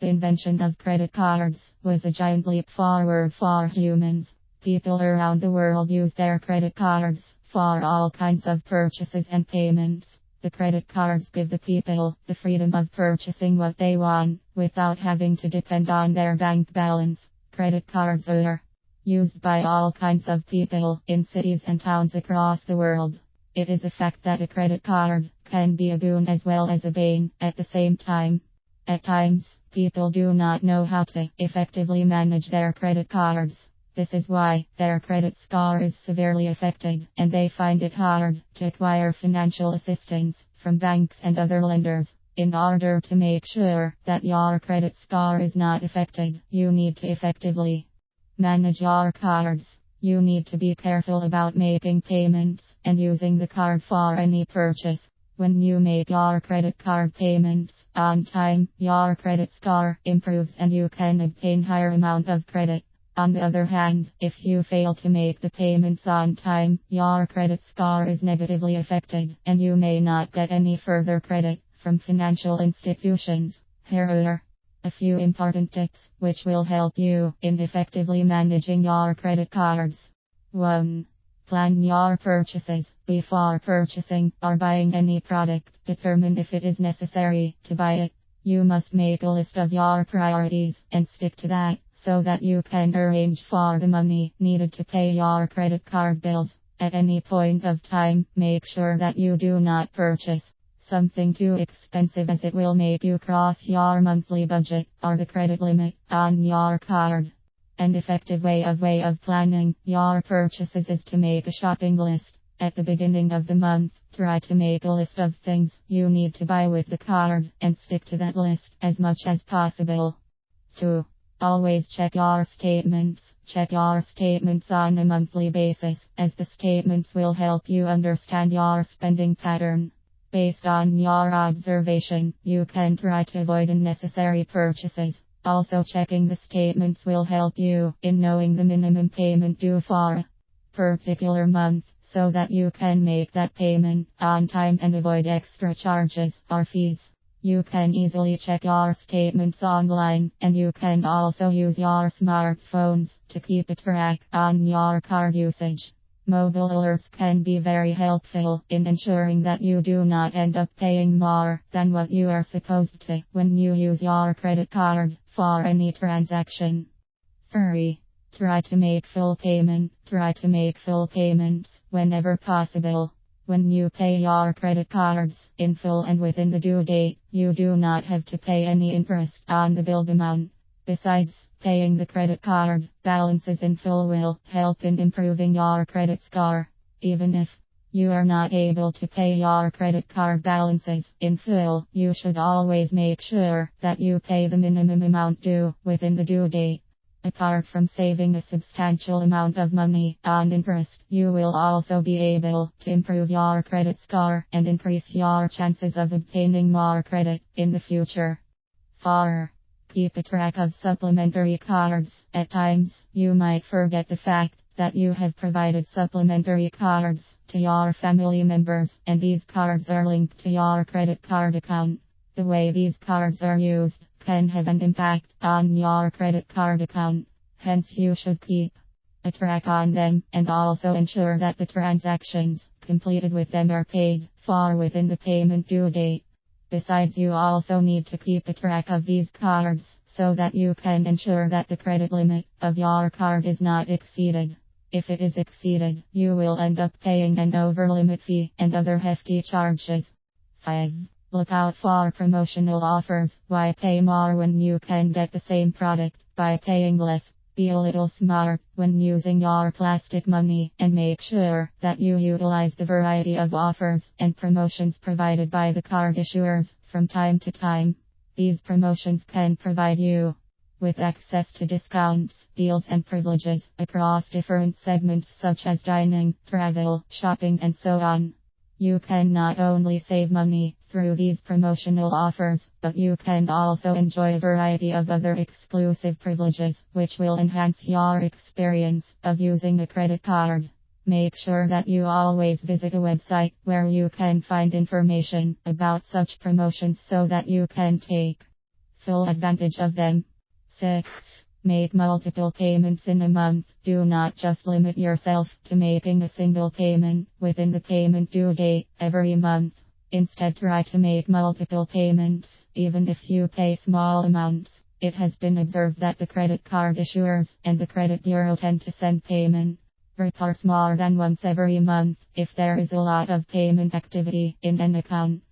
invention of credit cards was a giant leap forward for humans. People around the world use their credit cards for all kinds of purchases and payments. The credit cards give the people the freedom of purchasing what they want without having to depend on their bank balance. Credit cards are used by all kinds of people in cities and towns across the world. It is a fact that a credit card can be a boon as well as a bane at the same time. At times, people do not know how to effectively manage their credit cards. This is why their credit score is severely affected, and they find it hard to acquire financial assistance from banks and other lenders. In order to make sure that your credit score is not affected, you need to effectively manage your cards. You need to be careful about making payments and using the card for any purchase. When you make your credit card payments on time, your credit score improves and you can obtain higher amount of credit. On the other hand, if you fail to make the payments on time, your credit score is negatively affected, and you may not get any further credit from financial institutions. Here are a few important tips which will help you in effectively managing your credit cards. 1. Plan your purchases. Before purchasing or buying any product, determine if it is necessary to buy it. You must make a list of your priorities and stick to that, so that you can arrange for the money needed to pay your credit card bills. At any point of time, make sure that you do not purchase something too expensive, as it will make you cross your monthly budget or the credit limit on your card. An effective way of planning your purchases is to make a shopping list. At the beginning of the month, try to make a list of things you need to buy with the card and stick to that list as much as possible. 2. Always check your statements. Check your statements on a monthly basis, as the statements will help you understand your spending pattern. Based on your observation, you can try to avoid unnecessary purchases. Also, checking the statements will help you in knowing the minimum payment due for a particular month, so that you can make that payment on time and avoid extra charges or fees. You can easily check your statements online, and you can also use your smartphones to keep a track on your card usage. Mobile alerts can be very helpful in ensuring that you do not end up paying more than what you are supposed to when you use your credit card for any transaction. 3. Try to make full payment. Try to make full payments whenever possible. When you pay your credit cards in full and within the due date, you do not have to pay any interest on the billed amount. Besides, paying the credit card balances in full will help in improving your credit score. Even if you are not able to pay your credit card balances in full, you should always make sure that you pay the minimum amount due within the due date. Apart from saving a substantial amount of money on interest, you will also be able to improve your credit score and increase your chances of obtaining more credit in the future. 4. Keep a track of supplementary cards. At times, you might forget the fact that you have provided supplementary cards to your family members, and these cards are linked to your credit card account. The way these cards are used can have an impact on your credit card account. Hence, you should keep a track on them and also ensure that the transactions completed with them are paid for within the payment due date. Besides, you also need to keep a track of these cards so that you can ensure that the credit limit of your card is not exceeded. If it is exceeded, you will end up paying an over-limit fee and other hefty charges. 5. Look out for promotional offers. Why pay more when you can get the same product by paying less? Be a little smart when using your plastic money and make sure that you utilize the variety of offers and promotions provided by the card issuers from time to time. These promotions can provide you with access to discounts, deals and privileges across different segments such as dining, travel, shopping and so on. You can not only save money through these promotional offers, but you can also enjoy a variety of other exclusive privileges, which will enhance your experience of using a credit card. Make sure that you always visit a website where you can find information about such promotions so that you can take full advantage of them. 6. Make multiple payments in a month. Do not just limit yourself to making a single payment within the payment due date every month. Instead, try to make multiple payments, even if you pay small amounts. It has been observed that the credit card issuers and the credit bureau tend to send payment reports more than once every month if there is a lot of payment activity in an account.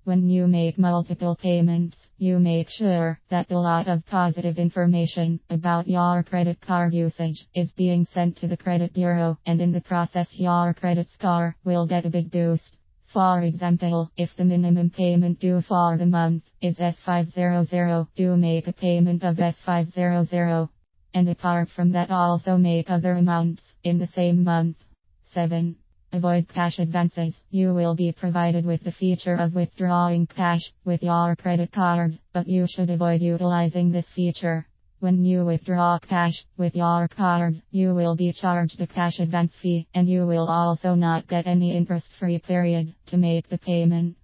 When you make multiple payments, you make sure that a lot of positive information about your credit card usage is being sent to the credit bureau, and in the process your credit score will get a big boost. For example, if the minimum payment due for the month is S500, do make a payment of S500. And apart from that, also make other amounts in the same month. 7. Avoid cash advances. You will be provided with the feature of withdrawing cash with your credit card, but you should avoid utilizing this feature. When you withdraw cash with your card, you will be charged a cash advance fee, and you will also not get any interest-free period to make the payment.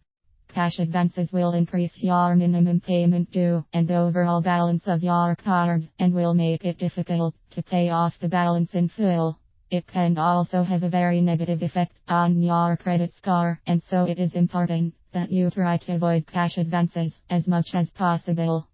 Cash advances will increase your minimum payment due and the overall balance of your card, and will make it difficult to pay off the balance in full. It can also have a very negative effect on your credit score, and so it is important that you try to avoid cash advances as much as possible.